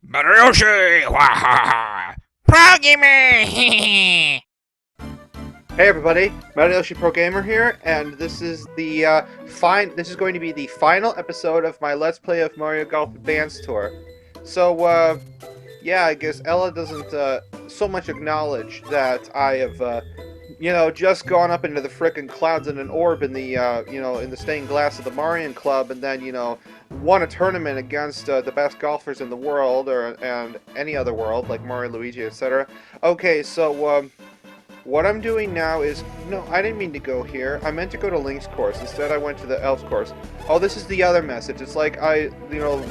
Maruyoshi! Wahaha! Pro gamer! Hey everybody, Yoshi Pro Gamer here, and this is the This is going to be the final episode of my Let's Play of Mario Golf Advance Tour. So, yeah, I guess Ella doesn't so much acknowledge that I have, just gone up into the frickin' clouds in an orb in the, in the stained glass of the Marion Club, and then, won a tournament against the best golfers in the world, and any other world, like Mario, Luigi, etc. Okay, so, what I'm doing now is... No, I didn't mean to go here. I meant to go to Link's course. Instead, I went to the Elf's course. Oh, this is the other message. It's like I,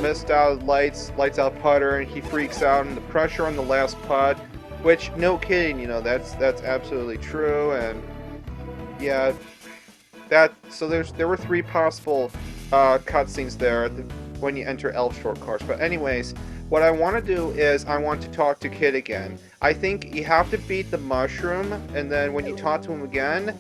missed out lights out putter, and he freaks out, and the pressure on the last putt. Which, no kidding, that's absolutely true, and... Yeah, so there were three possible cutscenes there when you enter Elf's short course. But anyways... What I want to do is I want to talk to Kid again. I think you have to beat the mushroom, and then when you talk to him again,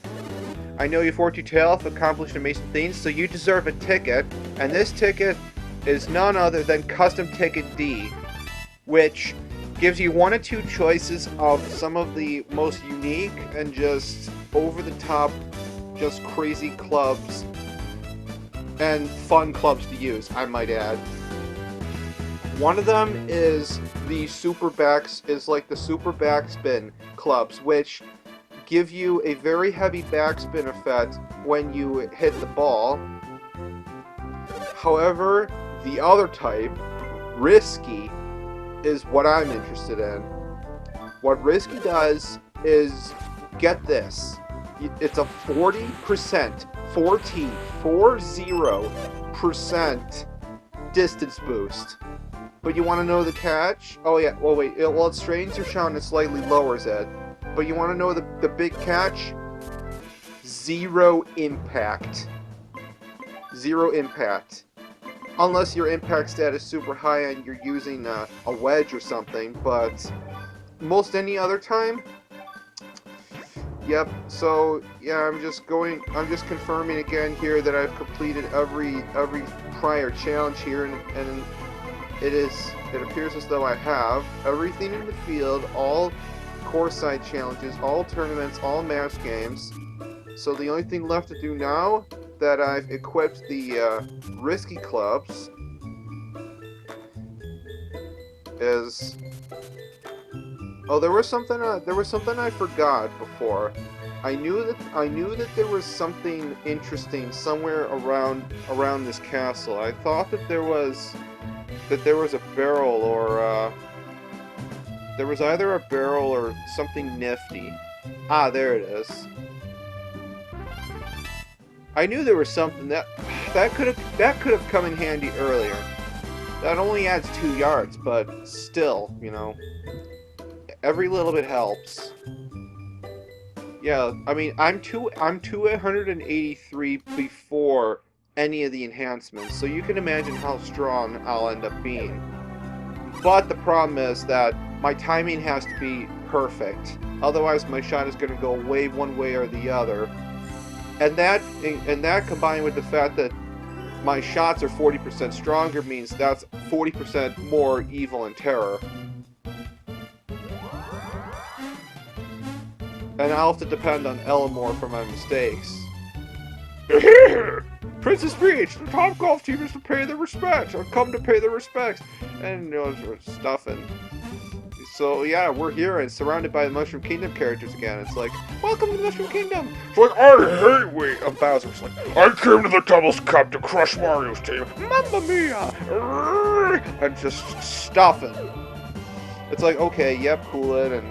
I know you've worked your tail off, accomplished amazing things, so you deserve a ticket, and this ticket is none other than Custom Ticket D, which gives you one or two choices of some of the most unique and just over-the-top, just crazy clubs, and fun clubs to use, I might add. One of them is the super backspin clubs, which give you a very heavy backspin effect when you hit the ball. However, the other type, risky, is what I'm interested in. What risky does is, get this, it's a 40%, 40% distance boost. But you want to know the catch? Oh yeah, well wait, well it straightens your shot and it slightly lowers it. But you want to know the big catch? Zero impact. Zero impact. Unless your impact stat is super high and you're using a wedge or something, but most any other time? Yep, so yeah, I'm just confirming again here that I've completed every prior challenge here, and it appears as though I have everything in the field, all course-side challenges, all tournaments, all match games. So the only thing left to do now that I've equipped the risky clubs is... Oh, there was something I forgot before. I knew that there was something interesting somewhere around this castle. I thought that there was a barrel, or there was either a barrel or something nifty. Ah, there it is. I knew there was something that could have come in handy earlier. That only adds 2 yards, but still, every little bit helps. Yeah, I mean, I'm 283 before any of the enhancements, so you can imagine how strong I'll end up being. But the problem is that my timing has to be perfect, otherwise my shot is going to go way one way or the other. And that combined with the fact that my shots are 40% stronger means that's 40% more evil and terror. And I'll have to depend on Elmore for my mistakes. Princess Peach, the top golf team is to pay their respects. I've come to pay their respects. And, sort of stuff. And so, yeah, we're here and surrounded by the Mushroom Kingdom characters again. It's like, welcome to the Mushroom Kingdom. It's like, I hate we. Bowser's like, I came to the Devil's Cup to crush Mario's team. Mamma mia. And just stuffing. It's like, okay, yep, cool it, and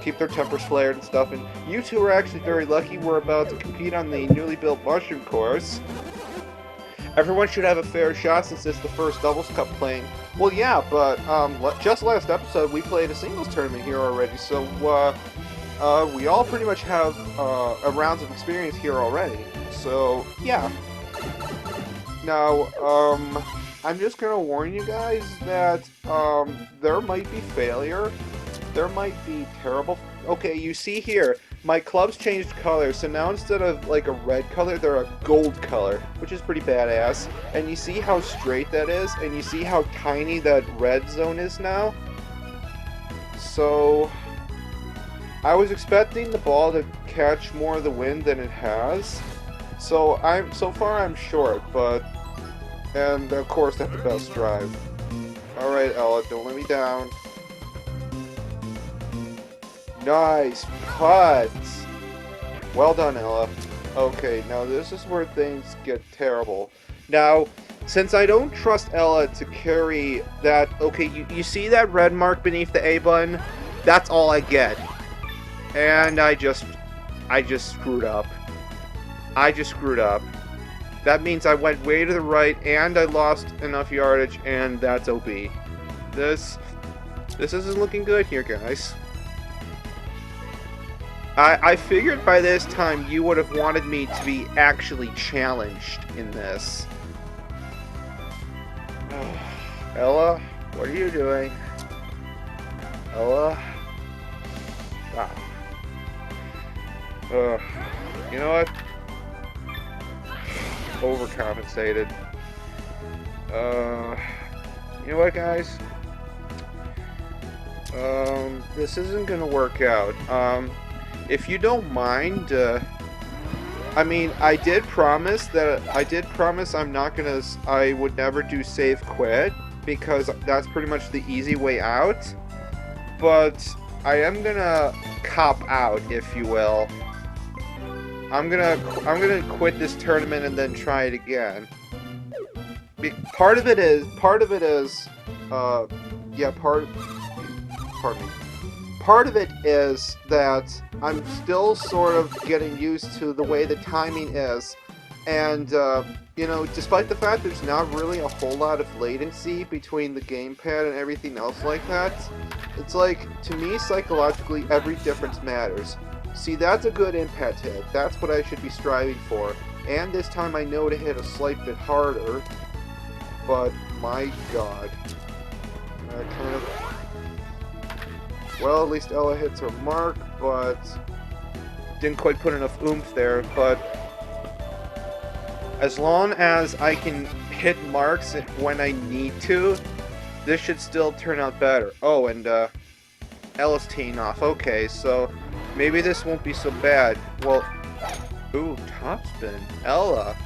keep their tempers flared and stuff, and you two are actually very lucky. We're about to compete on the newly built Mushroom course. Everyone should have a fair shot since it's the first Doubles Cup playing. Well, yeah, but just last episode we played a singles tournament here already, so we all pretty much have a rounds of experience here already. So, yeah. Now, I'm just gonna warn you guys that there might be failure. There might be terrible... Okay, you see here, my clubs changed color, so now instead of like a red color, they're a gold color, which is pretty badass. And you see how straight that is, and you see how tiny that red zone is now? So, I was expecting the ball to catch more of the wind than it has. So far I'm short, and of course that's the best drive. Alright, Ella, don't let me down. Nice putt! Well done, Ella. Okay, now this is where things get terrible. Now, since I don't trust Ella to carry that... Okay, you see that red mark beneath the A button? That's all I get. And I just screwed up. I just screwed up. That means I went way to the right, and I lost enough yardage, and that's OB. This isn't looking good here, guys. I figured by this time you would have wanted me to be actually challenged in this. Ella, what are you doing? Ella? Wow. You know what? Overcompensated. You know what, guys? This isn't gonna work out. If you don't mind, I mean, I did promise I would never do save quit, because that's pretty much the easy way out. But I am gonna cop out, if you will. I'm gonna quit this tournament and then try it again. Part of it is, part of it is that I'm still sort of getting used to the way the timing is, and you know, despite the fact there's not really a whole lot of latency between the gamepad and everything else like that, it's like, to me, psychologically, every difference matters. See, that's a good impact hit. That's what I should be striving for. And this time I know to hit a slight bit harder, but my god. Kind of... Well, at least Ella hits her mark, but didn't quite put enough oomph there. But as long as I can hit marks when I need to, this should still turn out better. Oh, and Ella's teeing off. Okay, so maybe this won't be so bad. Well, ooh, topspin. Ella.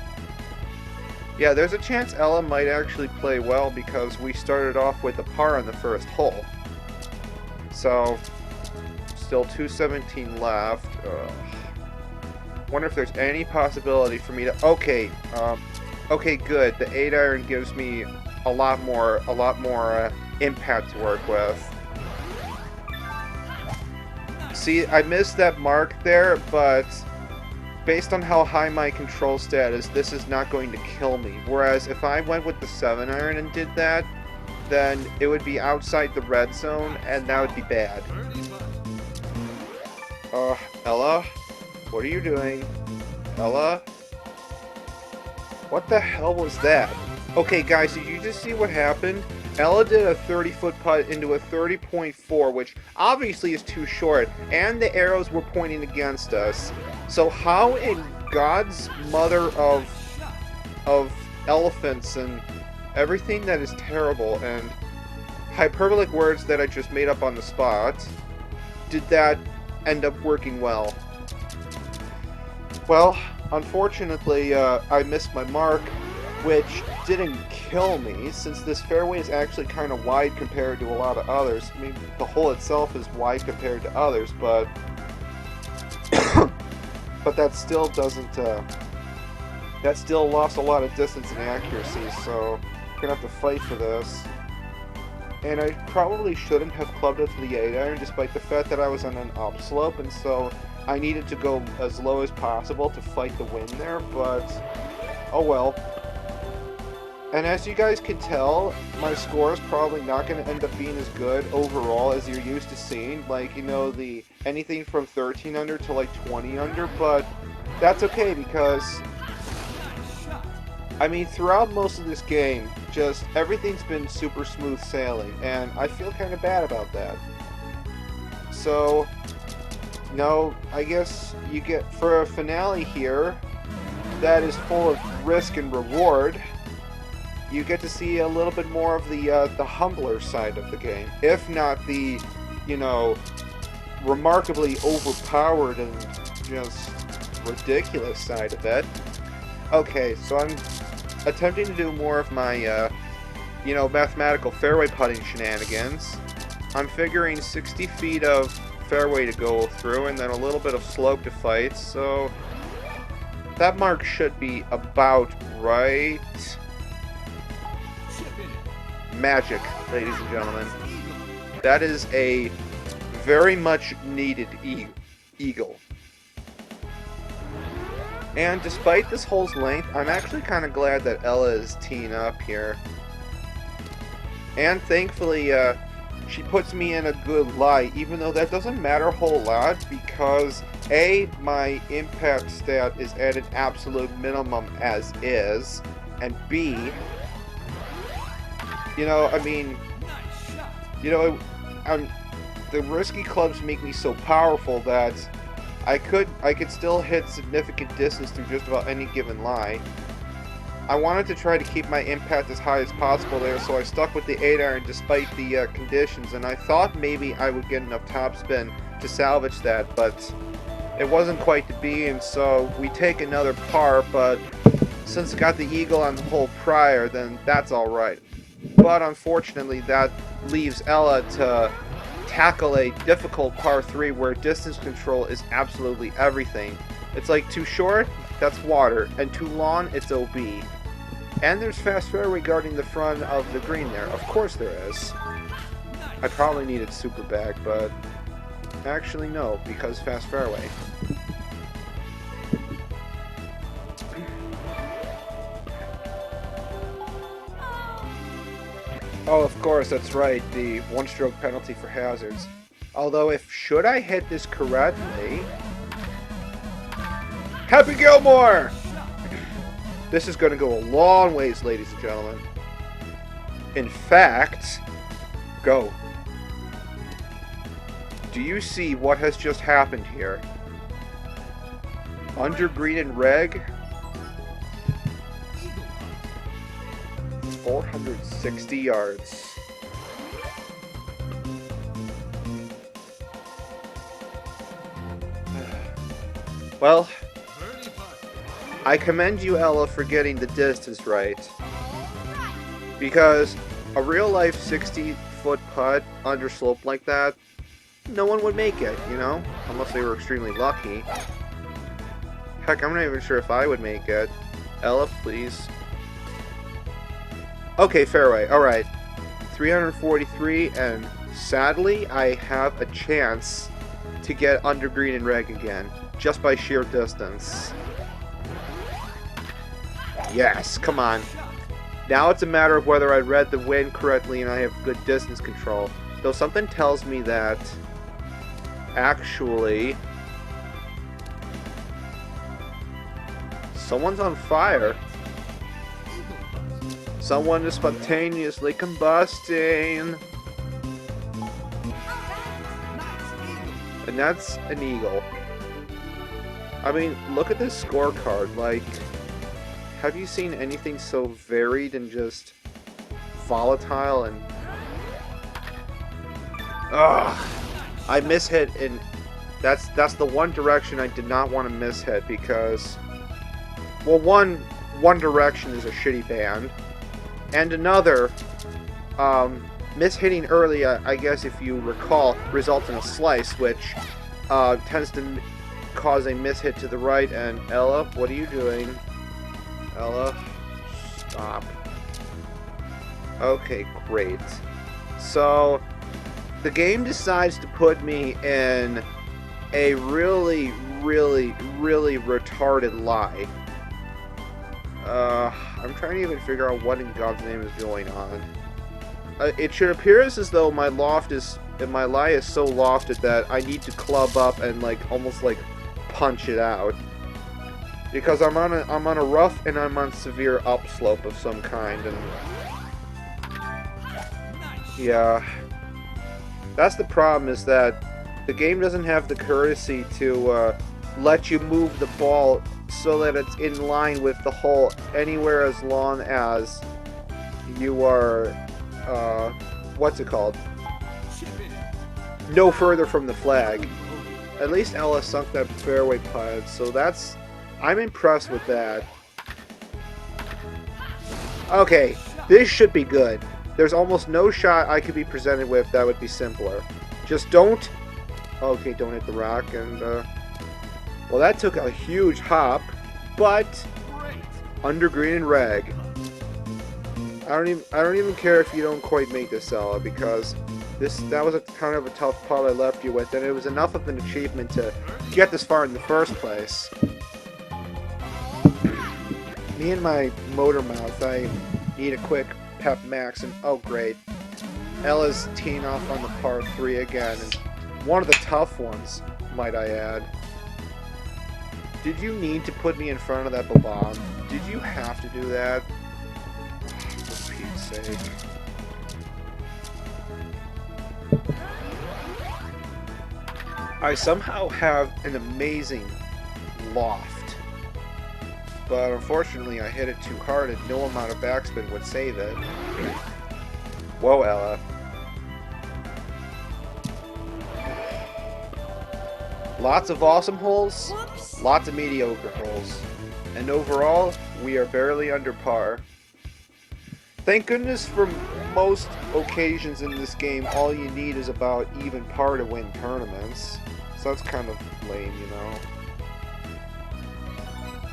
Yeah, there's a chance Ella might actually play well because we started off with a par on the first hole. So, still 217 left. Wonder if there's any possibility for me to... Okay, okay, good. The 8-iron gives me a lot more impact to work with. See, I missed that mark there, but based on how high my control stat is, this is not going to kill me. Whereas if I went with the 7-iron and did that, then it would be outside the red zone, and that would be bad. Ella? What are you doing? Ella? What the hell was that? Okay, guys, did you just see what happened? Ella did a 30-foot putt into a 30.4, which obviously is too short, and the arrows were pointing against us. So how in God's mother of elephants and everything that is terrible and hyperbolic words that I just made up on the spot did that end up working well? Well, unfortunately, I missed my mark, which didn't kill me, since this fairway is actually kind of wide compared to a lot of others. I mean, the hole itself is wide compared to others, but but that still doesn't, that still lost a lot of distance and accuracy, so I'm gonna have to fight for this. And I probably shouldn't have clubbed it to the 8-iron, despite the fact that I was on an upslope, and so I needed to go as low as possible to fight the wind there, but oh well. And as you guys can tell, my score is probably not going to end up being as good overall as you're used to seeing. Like, you know, the anything from 13 under to like 20 under, but that's okay because, I mean, throughout most of this game, just everything's been super smooth sailing, and I feel kind of bad about that. So, no, I guess you get, for a finale here that is full of risk and reward, you get to see a little bit more of the humbler side of the game, if not the, you know, remarkably overpowered and just ridiculous side of it. Okay, so I'm attempting to do more of my, you know, mathematical fairway putting shenanigans. I'm figuring 60 feet of fairway to go through and then a little bit of slope to fight, so that mark should be about right. Magic, ladies and gentlemen. That is a very much needed eagle. And despite this hole's length, I'm actually kind of glad that Ella is teeing up here. And thankfully, she puts me in a good lie, even though that doesn't matter a whole lot, because A, my impact stat is at an absolute minimum as is, and B, you know, I mean, you know, the risky clubs make me so powerful that I could still hit significant distance through just about any given lie. I wanted to try to keep my impact as high as possible there, so I stuck with the 8-iron despite the conditions, and I thought maybe I would get enough topspin to salvage that, but it wasn't quite to be, and so we take another par, but since I got the eagle on the hole prior, then that's alright. But unfortunately, that leaves Ella to tackle a difficult par 3 where distance control is absolutely everything. It's like too short, that's water, and too long, it's OB. And there's fast fairway guarding the front of the green there. Of course there is. I probably needed super bag, but actually no, because fast fairway. Oh, of course, that's right, the one-stroke penalty for hazards. Although, should I hit this correctly... Happy Gilmore! This is going to go a long ways, ladies and gentlemen. In fact, go. Do you see what has just happened here? Under green and reg, 460 yards. Well, I commend you, Ella, for getting the distance right. Because a real-life 60-foot putt under slope like that, no one would make it, you know? Unless they were extremely lucky. Heck, I'm not even sure if I would make it. Ella, please. Okay, fairway. Alright. 343, and sadly, I have a chance to get under green and reg again. Just by sheer distance. Yes, come on. Now it's a matter of whether I read the wind correctly and I have good distance control. Though something tells me that... actually... someone's on fire. Someone is spontaneously combusting. And that's an eagle. I mean, look at this scorecard. Like, have you seen anything so varied and just volatile and... Ugh! I mishit in... That's the one direction I did not want to mishit because... Well, one direction is a shitty band. And another, mishitting early, I guess if you recall, results in a slice, which tends to cause a mishit to the right. And Ella, what are you doing? Ella, stop. Okay, great. So, the game decides to put me in a really, really, really retarded lie. I'm trying to even figure out what in God's name is going on. It should appear as though my lie is so lofted that I need to club up and almost punch it out. Because I'm on a rough and I'm on severe upslope of some kind, and yeah, that's the problem, is that The game doesn't have the courtesy to let you move the ball so that it's in line with the hole anywhere as long as you are, what's it called? No further from the flag. At least Ella sunk that fairway putt, so I'm impressed with that. Okay, this should be good. There's almost no shot I could be presented with that would be simpler. Just don't... Okay, don't hit the rock, and, well, that took a huge hop, but under green and rag. I don't even care if you don't quite make this, Ella, because that was kind of a tough putt I left you with, and it was enough of an achievement to get this far in the first place. Me and my motor mouth, I need a quick pep max, and oh great. Ella's teeing off on the par 3 again, and one of the tough ones, might I add. Did you need to put me in front of that bomb? Did you have to do that? For Pete's sake. I somehow have an amazing loft, but unfortunately I hit it too hard and no amount of backspin would save it. Whoa, Ella. Lots of awesome holes, lots of mediocre holes, and overall, we are barely under par. Thank goodness for most occasions in this game, all you need is about even par to win tournaments. So that's kind of lame, you know.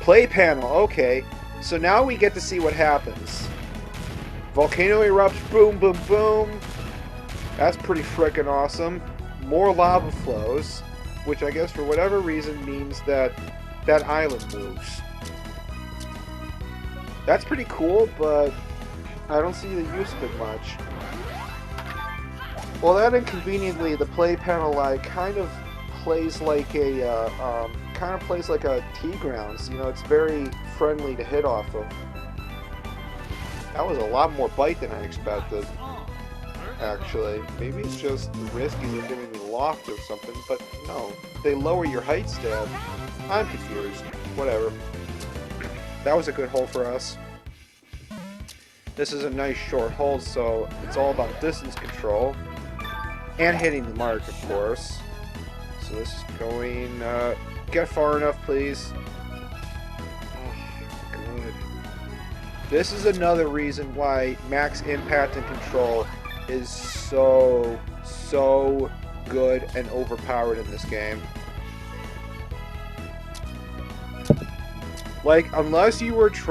Play panel, okay. So now we get to see what happens. Volcano erupts, boom, boom, boom. That's pretty frickin' awesome. More lava flows, which I guess for whatever reason means that that island moves. That's pretty cool, but I don't see the use of it much. Well, that inconveniently, the play panel kind of plays like a tee grounds. You know, it's very friendly to hit off of. That was a lot more bite than I expected. Actually, maybe it's just the risk either getting the loft or something, but no, they lower your height stat. I'm confused. Whatever. That was a good hole for us. This is a nice short hole, so it's all about distance control and hitting the mark, of course. So this is going, get far enough, please. Oh, good. This is another reason why max impact and control is so good and overpowered in this game. Like, unless you were just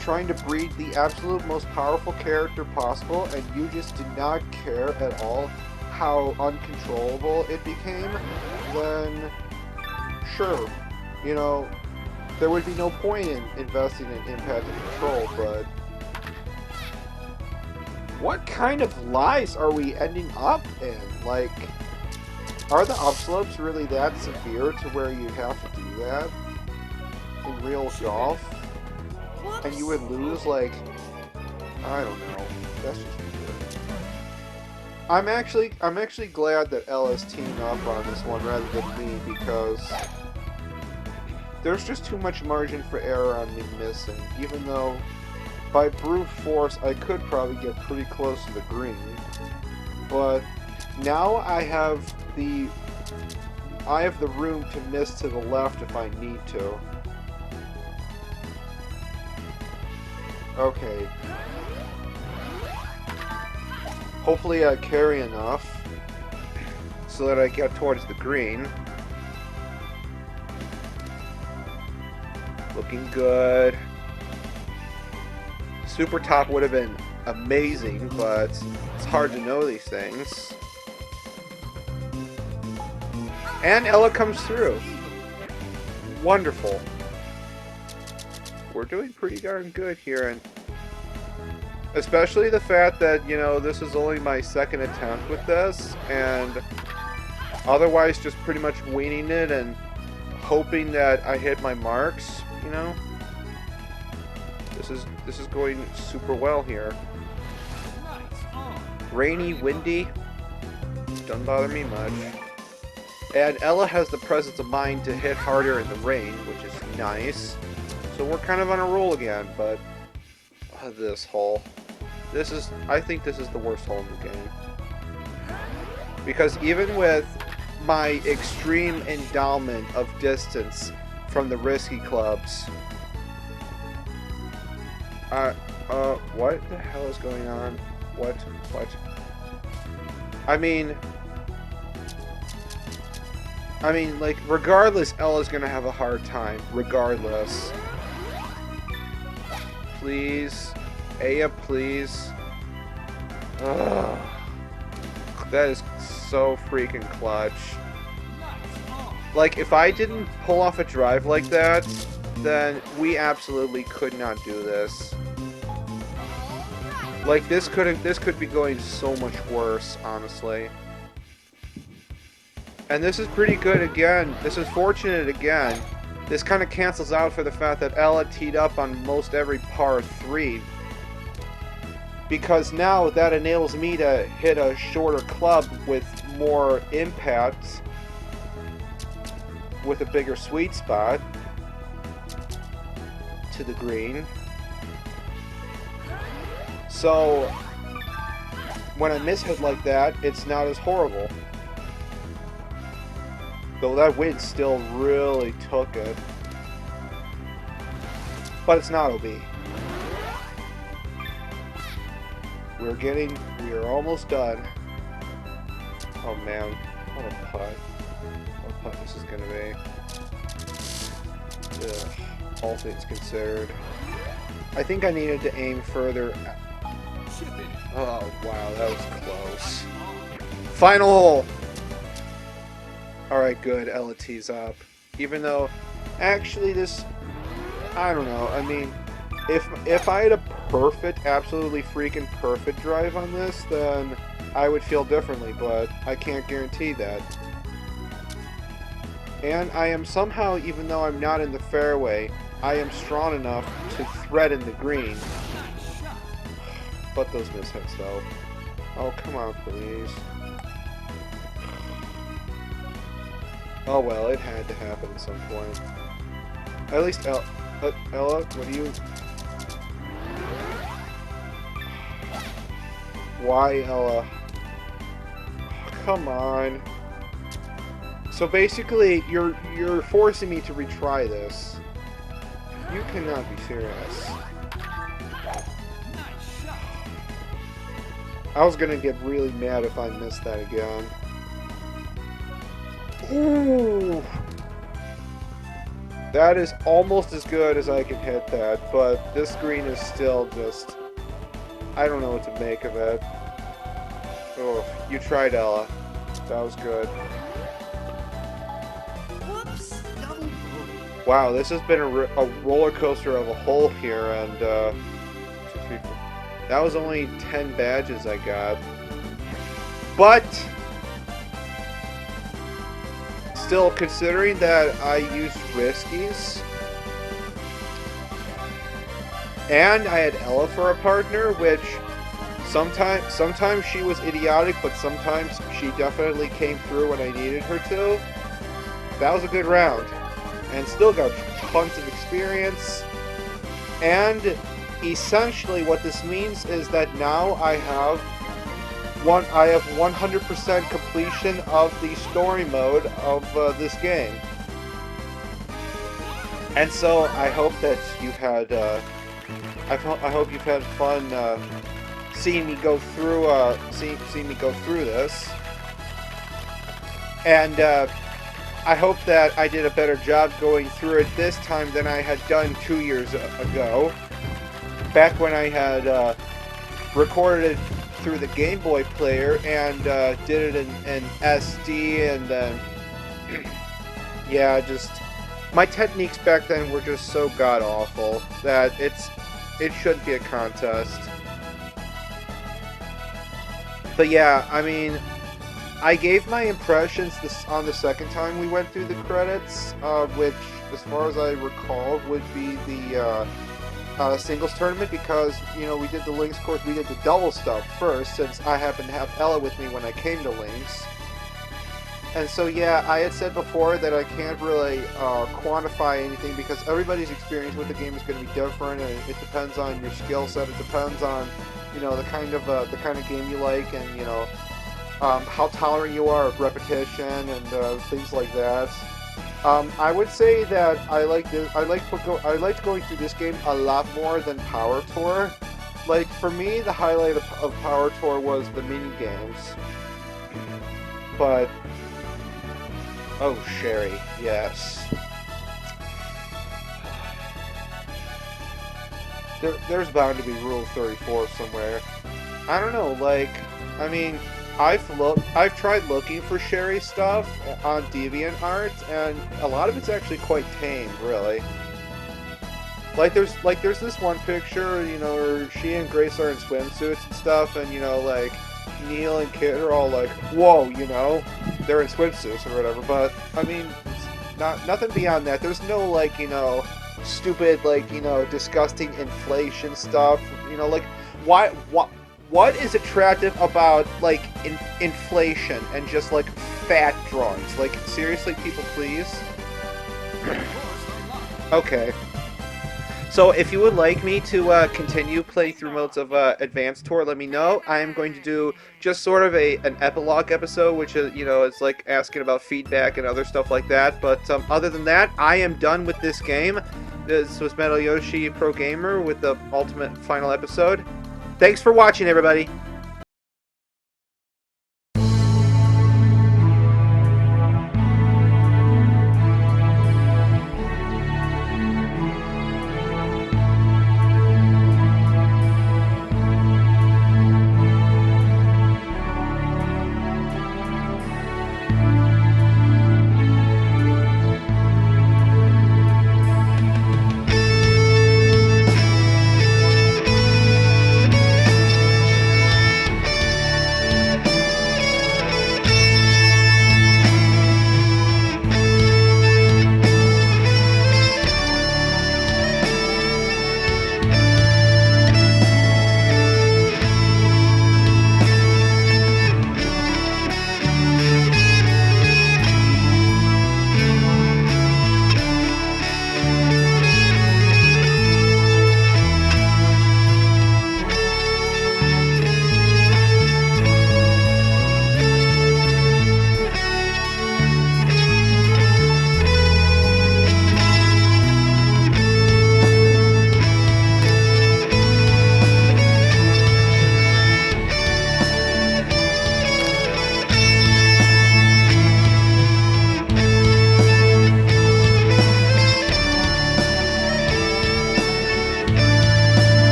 trying to breed the absolute most powerful character possible and you just did not care at all how uncontrollable it became, then sure, you know, there would be no point in investing in impact and control, but what kind of lies are we ending up in? Like, are the upslopes really that severe to where you have to do that in real golf? And you would lose, like, I don't know. That's just weird. I'm actually glad that Ella's teamed up on this one rather than me, because there's just too much margin for error on me missing, even though by brute force I could probably get pretty close to the green. But now I have the room to miss to the left if I need to. Okay. Hopefully I carry enough so that I get towards the green. Looking good. Super top would have been amazing, but it's hard to know these things. And Ella comes through. Wonderful. We're doing pretty darn good here, and especially the fact that, you know, this is only my second attempt with this, and otherwise just pretty much winging it and hoping that I hit my marks, you know. This is going super well here. Rainy, windy. Doesn't bother me much. And Ella has the presence of mind to hit harder in the rain, which is nice. So we're kind of on a roll again, but this hole. I think this is the worst hole in the game. Because even with my extreme endowment of distance from the risky clubs, what the hell is going on? What? I mean, like, regardless, Ella's gonna have a hard time. Regardless. Please. Aya, please. Ugh. That is so freaking clutch. Like, if I didn't pull off a drive like that, then we absolutely could not do this. Like, this could be going so much worse, honestly. And this is pretty good again. This is fortunate again. This kind of cancels out for the fact that Ella teed up on most every par 3. Because now that enables me to hit a shorter club with more impact, with a bigger sweet spot to the green. So when I mishit like that, it's not as horrible. Though that wind still really took it. But it's not OB. We are almost done. Oh man, what a putt. What a putt this is gonna be. Ugh, all things considered. I think I needed to aim further. Oh wow, that was close. Final hole! Alright, good, Ella tees up. Even though, actually this, I don't know, I mean, if I had a perfect, absolutely freaking perfect drive on this, then I would feel differently, but I can't guarantee that. And I am somehow, even though I'm not in the fairway, I am strong enough to threaten the green. But those mishits, though. Oh, come on, please. Oh well, it had to happen at some point. At least Ella, what do you... Why, Ella? Come on. So basically, you're forcing me to retry this. You cannot be serious. I was gonna get really mad if I missed that again. Ooh! That is almost as good as I can hit that, but this green is still just... I don't know what to make of it. Oh, you tried, Ella. That was good. Whoops! Wow, this has been a roller coaster of a hole here, and 2, 3, 4. That was only 10 badges I got. But still, considering that I used riskies, and I had Ella for a partner, which sometimes she was idiotic, but sometimes she definitely came through when I needed her to. That was a good round, and still got tons of experience. And essentially, what this means is that now I have 100% completion of the story mode of this game. And so I hope that you've had I hope you've had fun seeing me go through seeing me go through this. And I hope that I did a better job going through it this time than I had done 2 years ago. Back when I had recorded it through the Game Boy player and did it in SD, and then yeah, just my techniques back then were just so god awful that it shouldn't be a contest. But yeah, I mean, I gave my impressions on the second time we went through the credits, which, as far as I recall, would be the singles tournament because, you know, we did the Lynx course, we did the double stuff first since I happened to have Ella with me when I came to Lynx. And so, yeah, I had said before that I can't really quantify anything because everybody's experience with the game is going to be different, and it depends on your skill set. It depends on, you know, the kind of game you like, and you know, how tolerant you are of repetition and things like that. I would say that I liked going through this game a lot more than Power Tour. Like for me, the highlight of Power Tour was the mini games, but. Oh, Sherry, yes. There's bound to be Rule 34 somewhere. I don't know, like, I mean, I've tried looking for Sherry stuff on DeviantArt, and a lot of it's actually quite tame, really. Like there's this one picture, you know, where she and Grace are in swimsuits and stuff, and you know, like Neil and Kit are all like, whoa, you know, they're in swimsuits or whatever. But I mean, nothing beyond that. There's no like, you know, stupid like, you know, disgusting inflation stuff. You know, like what is attractive about like inflation and just like fat drawings? Like seriously, people, please. Okay. So if you would like me to continue playthrough modes of Advanced Tour, let me know. I am going to do just sort of an epilogue episode, which is, you know, it's like asking about feedback and other stuff like that. But other than that, I am done with this game. This was Metal Yoshi Pro Gamer with the ultimate final episode. Thanks for watching, everybody.